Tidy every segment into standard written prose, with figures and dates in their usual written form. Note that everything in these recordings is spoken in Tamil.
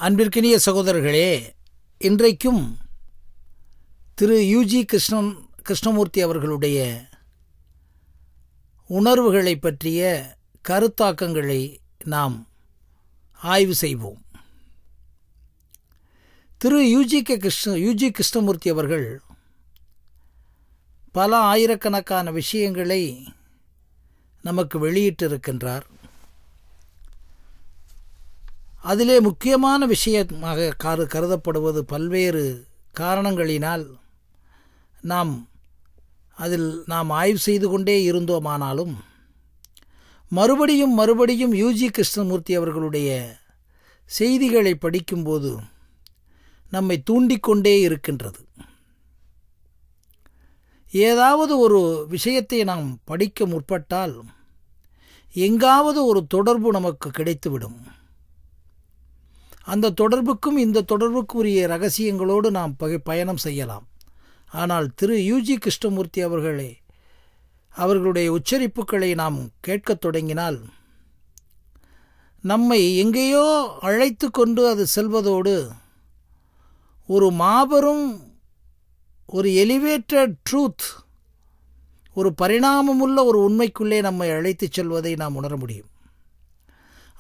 அன்பிற்கினிய சகோதரர்களே, இன்றைக்கும் திரு யூஜி கிருஷ்ணமூர்த்தி அவர்களுடைய உணர்வுகளை பற்றிய கருத்தாக்கங்களை நாம் ஆய்வு செய்வோம். திரு யூஜி கிருஷ்ணமூர்த்தி அவர்கள் பல ஆயிரக்கணக்கான விஷயங்களை நமக்கு வெளியிட்டிருக்கின்றார். அதிலே முக்கியமான விஷயமாக கருதப்படுவது பல்வேறு காரணங்களினால் நாம் ஆய்வு செய்து கொண்டே இருந்தோமானாலும் மறுபடியும் யூஜி கிருஷ்ணமூர்த்தி அவர்களுடைய செய்திகளை படிக்கும்போது நம்மை தூண்டிக்கொண்டே இருக்கின்றது. ஏதாவது ஒரு விஷயத்தை நாம் படிக்க முற்பட்டால் எங்காவது ஒரு தொடர்பு நமக்கு கிடைத்துவிடும். அந்த தொடர்புக்கும் இந்த தொடர்புக்குரிய ரகசியங்களோடு நாம் பயணம் செய்யலாம். ஆனால் திரு யூஜி கிருஷ்ணமூர்த்தி அவர்களுடைய உச்சரிப்புகளை நாம் கேட்கத் தொடங்கினால் நம்மை எங்கேயோ அழைத்து கொண்டு அது செல்வதோடு ஒரு மாபெரும் ஒரு எலிவேட்டட் ட்ரூத், ஒரு பரிணாமமுள்ள ஒரு உண்மைக்குள்ளே நம்மை அழைத்துச் செல்வதை நாம் உணர முடியும்.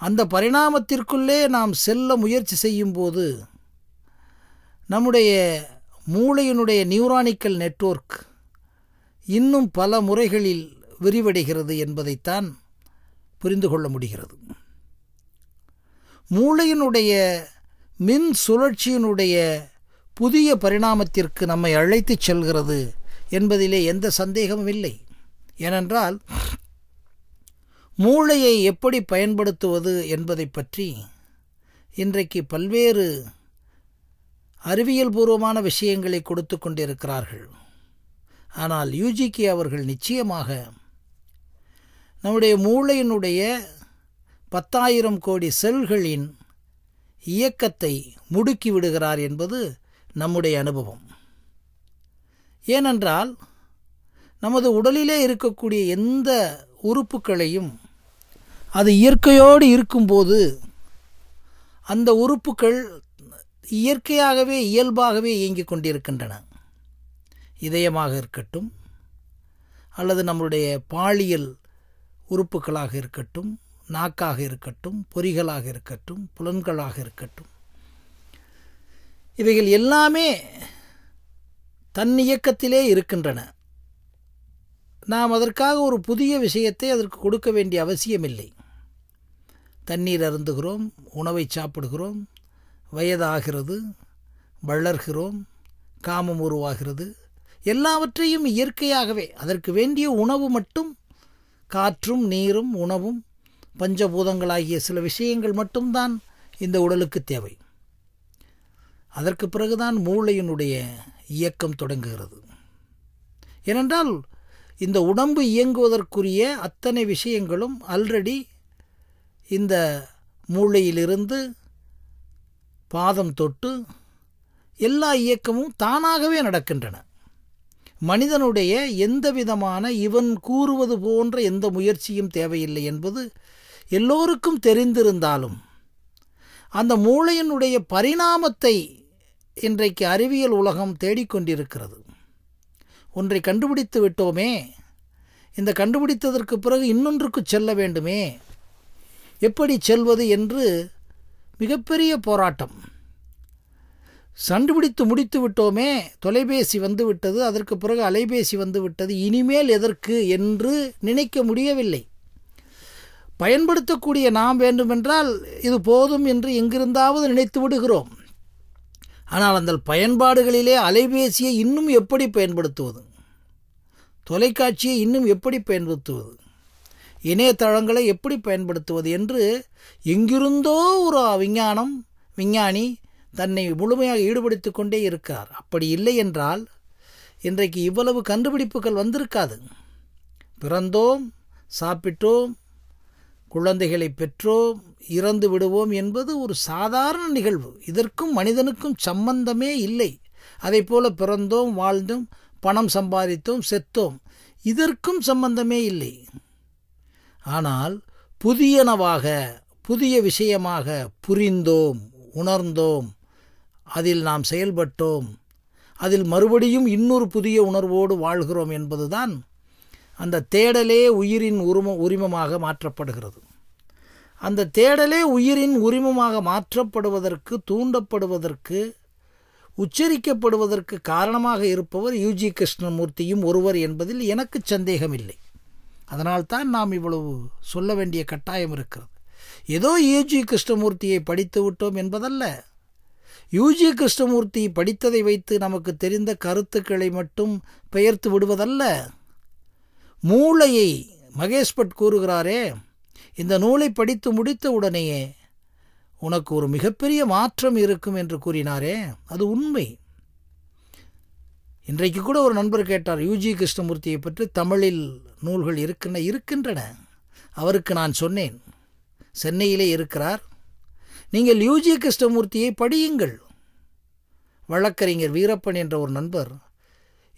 அந்த பரிணாமத்திற்குள்ளே நாம் செல்ல முயற்சி செய்யும்போது நம்முடைய மூளையினுடைய நியூரானிக்கல் நெட்வொர்க் இன்னும் பல முறைகளில் விரிவடைகிறது என்பதைத்தான் புரிந்து கொள்ள முடிகிறது. மூளையினுடைய மின் சுழற்சியினுடைய புதிய பரிணாமத்திற்கு நம்மை அழைத்துச் செல்கிறது என்பதிலே எந்த சந்தேகமும் இல்லை. ஏனென்றால் மூளையை எப்படி பயன்படுத்துவது என்பதை பற்றி இன்றைக்கு பல்வேறு அறிவியல் பூர்வமான விஷயங்களை கொடுத்து கொண்டிருக்கிறார்கள். ஆனால் யூஜிகே அவர்கள் நிச்சயமாக நம்முடைய மூளையினுடைய 10,000 கோடி செல்களின் இயக்கத்தை முடுக்கி விடுகிறார் என்பது நம்முடைய அனுபவம். ஏனென்றால் நமது உடலிலே இருக்கக்கூடிய எந்த உறுப்புகளையும் அது இயற்கையோடு இருக்கும்போது அந்த உறுப்புகள் இயற்கையாகவே இயல்பாகவே இயங்கிக் கொண்டிருக்கின்றன. இதயமாக இருக்கட்டும், அல்லது நம்முடைய பாலியல் உறுப்புகளாக இருக்கட்டும், நாக்காக இருக்கட்டும், பொறிகளாக இருக்கட்டும், புலன்களாக இருக்கட்டும், இவைகள் எல்லாமே தன் இயக்கத்திலே இருக்கின்றன. நாம் அதற்காக ஒரு புதிய விஷயத்தை அதற்கு கொடுக்க வேண்டிய அவசியமில்லை. தண்ணீர் அருந்துகிறோம், உணவை சாப்பிடுகிறோம், வயதாகிறது, வளர்கிறோம், காமம் உருவாகிறது, எல்லாவற்றையும் இயற்கையாகவே அதற்கு வேண்டிய உணவு மட்டும், காற்றும் நீரும் உணவும் பஞ்சபூதங்களாகிய சில விஷயங்கள் மட்டும்தான் இந்த உடலுக்கு தேவை. அதற்கு பிறகுதான் மூளையினுடைய இயக்கம் தொடங்குகிறது. ஏனென்றால் இந்த உடம்பு இயங்குவதற்குரிய அத்தனை விஷயங்களும் ஆல்ரெடி இந்த மூளையிலிருந்து பாதம் தொட்டு எல்லா இயக்கமும் தானாகவே நடக்கின்றன. மனிதனுடைய எந்த விதமான இவன் கூறுவது போன்ற எந்த முயற்சியும் தேவையில்லை என்பது எல்லோருக்கும் தெரிந்திருந்தாலும் அந்த மூளையினுடைய பரிணாமத்தை இன்றைக்கு அறிவியல் உலகம் தேடிக்கொண்டிருக்கிறது. ஒன்றை கண்டுபிடித்து விட்டோமே, இந்த கண்டுபிடித்ததற்கு பிறகு இன்னொன்றுக்கு செல்ல வேண்டுமே, எப்படி செல்வது என்று மிகப்பெரிய போராட்டம். கண்டுபிடித்து முடித்து விட்டோமே, தொலைபேசி வந்துவிட்டது, அதற்கு பிறகு அலைபேசி வந்துவிட்டது, இனிமேல் எதற்கு என்று நினைக்க முடியவில்லை. பயன்படுத்தக்கூடிய நாம் வேண்டுமென்றால் இது போதும் என்று எங்கிருந்தாவது நினைத்து விடுகிறோம். ஆனால் அந்த பயன்பாடுகளிலே அலைபேசியை இன்னும் எப்படி பயன்படுத்துவது, தொலைக்காட்சியை இன்னும் எப்படி பயன்படுத்துவது, இணையதளங்களை எப்படி பயன்படுத்துவது என்று எங்கிருந்தோ ஒரு விஞ்ஞானி தன்னை முழுமையாக ஈடுபடுத்தி கொண்டே இருக்கிறார். அப்படி இல்லை என்றால் இன்றைக்கு இவ்வளவு கண்டுபிடிப்புகள் வந்திருக்காது. பிறந்தோம், சாப்பிட்டோம், குழந்தைகளை பெற்றோம், இறந்து விடுவோம் என்பது ஒரு சாதாரண நிகழ்வு. இதற்கும் மனிதனுக்கும் சம்பந்தமே இல்லை. அதை போல பிறந்தோம், வாழ்ந்தோம், பணம் சம்பாதித்தோம், செத்தோம், இதற்கும் சம்பந்தமே இல்லை. ஆனால் புதியனவாக புதிய விஷயமாக புரிந்தோம், உணர்ந்தோம், அதில் நாம் செயல்பட்டோம், அதில் மறுபடியும் இன்னொரு புதிய உணர்வோடு வாழ்கிறோம் என்பதுதான் அந்த தேடலே உயிரின் உரிமமாக மாற்றப்படுகிறது. அந்த தேடலே உயிரின் உரிமமாக மாற்றப்படுவதற்கு, தூண்டப்படுவதற்கு, உச்சரிக்கப்படுவதற்கு காரணமாக இருப்பவர் யூஜி கிருஷ்ணமூர்த்தியும் ஒருவர் என்பதில் எனக்கு சந்தேகமில்லை. அதனால்தான் நாம் இவ்வளவு சொல்ல வேண்டிய கட்டாயம் இருக்கிறது. ஏதோ யூஜி கிருஷ்ணமூர்த்தியை படித்து விட்டோம் என்பதல்ல. யூஜி கிருஷ்ணமூர்த்தி படித்ததை வைத்து நமக்கு தெரிந்த கருத்துக்களை மட்டும் பெயர்த்து விடுவதல்ல. மூளையை மகேஷ் பட் கூறுகிறாரே, இந்த நூலை படித்து முடித்த உடனேயே உனக்கு ஒரு மிகப்பெரிய மாற்றம் இருக்கும் என்று கூறினாரே, அது உண்மை. இன்றைக்கு கூட ஒரு நண்பர் கேட்டார், யூஜி கிருஷ்ணமூர்த்தியை பற்றி தமிழில் நூல்கள் இருக்கின்றன. அவருக்கு நான் சொன்னேன், சென்னையிலே இருக்கிறார், நீங்கள் யூஜி கிருஷ்ணமூர்த்தியை படியுங்கள். வழக்கறிஞர் வீரப்பன் என்ற ஒரு நண்பர்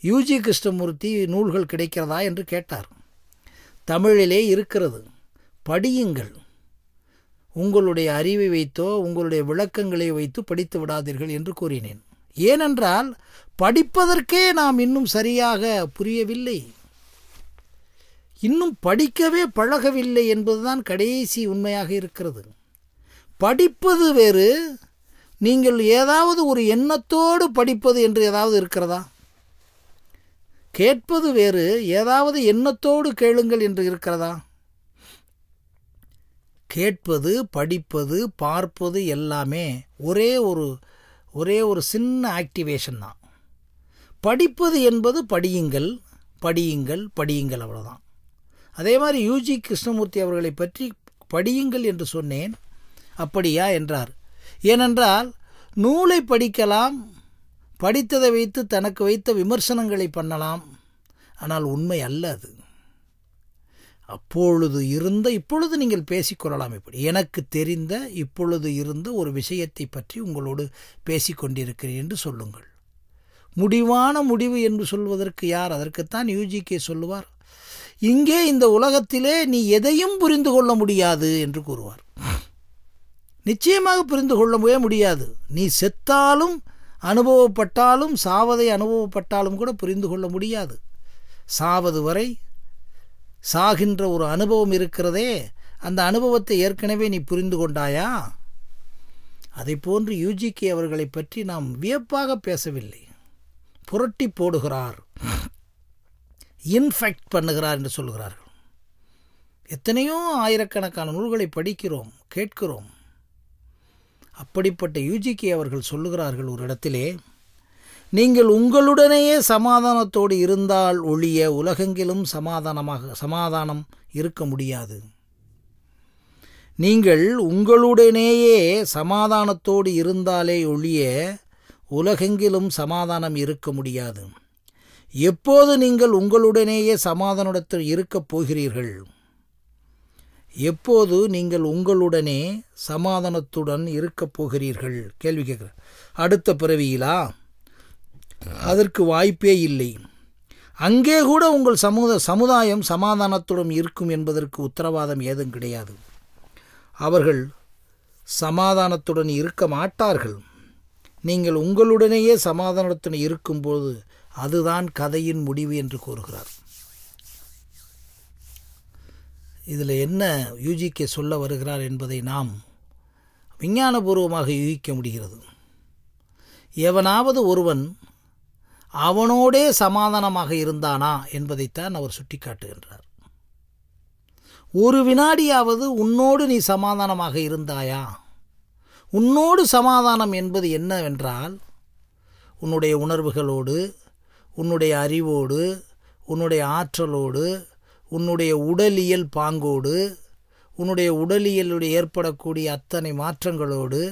யூஜி கிருஷ்ணமூர்த்தி நூல்கள் கிடைக்கிறதா என்று கேட்டார். தமிழிலே இருக்கிறது, படியுங்கள். உங்களுடைய அறிவை வைத்தோ உங்களுடைய விளக்கங்களை வைத்து படித்து விடாதீர்கள் என்று கூறினேன். ஏனென்றால் படிப்பதற்கே நாம் இன்னும் சரியாக புரியவில்லை, இன்னும் படிக்கவே பழகவில்லை என்பதுதான் கடைசி உண்மையாக இருக்கிறது. படிப்பது வேறு, நீங்கள் ஏதாவது ஒரு எண்ணத்தோடு படிப்பது என்று ஏதாவது இருக்கிறதா? கேட்பது வேறு, ஏதாவது எண்ணத்தோடு கேளுங்கள் என்று இருக்கிறதா? கேட்பது, படிப்பது, பார்ப்பது எல்லாமே ஒரே ஒரு சின்ன ஆக்டிவேஷன் தான். படிப்பது என்பது படியுங்கள், படியுங்கள், படியுங்கள், அவ்வளோதான். அதே மாதிரி யூஜி கிருஷ்ணமூர்த்தி அவர்களை பற்றி படியுங்கள் என்று சொன்னேன். அப்படியா என்றார். ஏனென்றால் நூலை படிக்கலாம், படித்ததை வைத்து தனக்கு வைத்த விமர்சனங்களை பண்ணலாம், ஆனால் உண்மை அல்ல அது. அப்பொழுது இருந்த, இப்பொழுது நீங்கள் பேசிக்கொள்ளலாம். இப்படி எனக்கு தெரிந்த இப்பொழுது இருந்த ஒரு விஷயத்தை பற்றி உங்களோடு பேசிக்கொண்டிருக்கிறேன் என்று சொல்லுங்கள். முடிவான முடிவு என்று சொல்வதற்கு யார்? அதற்குத்தான் யூஜிகே சொல்லுவார், இங்கே இந்த உலகத்திலே நீ எதையும் புரிந்து கொள்ள முடியாது என்று கூறுவார். நிச்சயமாக புரிந்து கொள்ளவே முடியாது. நீ செத்தாலும் அனுபவப்பட்டாலும், சாவதை அனுபவப்பட்டாலும் கூட புரிந்து கொள்ள முடியாது. சாவது வரை சாகின்ற ஒரு அனுபவம் இருக்கிறதே, அந்த அனுபவத்தை ஏற்கனவே நீ புரிந்து கொண்டாயா? அதை போன்று யூஜிகே அவர்களை பற்றி நாம் வியப்பாக பேசவில்லை. புரட்டி போடுகிறார், இன்ஃபெக்ட் பண்ணுகிறார் என்று சொல்கிறார்கள். எத்தனையோ ஆயிரக்கணக்கான நூல்களை படிக்கிறோம், கேட்கிறோம். அப்படிப்பட்ட யூஜிகே அவர்கள் சொல்லுகிறார்கள் ஒரு இடத்திலே, நீங்கள் உங்களுடனேயே சமாதானத்தோடு இருந்தால் ஒழிய உலகெங்கிலும் சமாதானம் இருக்க முடியாது. நீங்கள் உங்களுடனேயே சமாதானத்தோடு இருந்தாலே ஒழிய உலகெங்கிலும் சமாதானம் இருக்க முடியாது. எப்போது நீங்கள் உங்களுடனேயே சமாதானத்தில் இருக்கப் போகிறீர்கள்? எப்போது நீங்கள் உங்களுடனே சமாதானத்துடன் இருக்கப் போகிறீர்கள்? கேள்வி கேட்குறேன். அடுத்த பிறவியிலா? அதற்கு வாய்ப்பே இல்லை. அங்கே கூட உங்கள் சமுதாயம் சமாதானத்துடன் இருக்கும் என்பதற்கு உத்தரவாதம் ஏதும் கிடையாது. அவர்கள் சமாதானத்துடன் இருக்க மாட்டார்கள். நீங்கள் உங்களுடனேயே சமாதானத்துடன் இருக்கும்போது அதுதான் கதையின் முடிவு என்று கூறுகிறார். இதில் என்ன யூஜிகே சொல்ல வருகிறார் என்பதை நாம் விஞ்ஞானபூர்வமாக யூகிக்க முடிகிறது. எவனாவது ஒருவன் அவனோடே சமாதானமாக இருந்தானா என்பதைத்தான் அவர் சுட்டிக்காட்டுகின்றார். ஒரு வினாடியாவது உன்னோடு நீ சமாதானமாக இருந்தாயா? உன்னோடு சமாதானம் என்பது என்னவென்றால், உன்னுடைய உணர்வுகளோடு, உன்னுடைய அறிவோடு, உன்னுடைய ஆற்றலோடு, உன்னுடைய உடலியல் பாங்கோடு, உன்னுடைய உடலியலுடைய ஏற்படக்கூடிய அத்தனை மாற்றங்களோடு,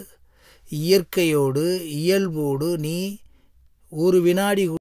இயற்கையோடு, இயல்போடு நீ ஒரு வினாடி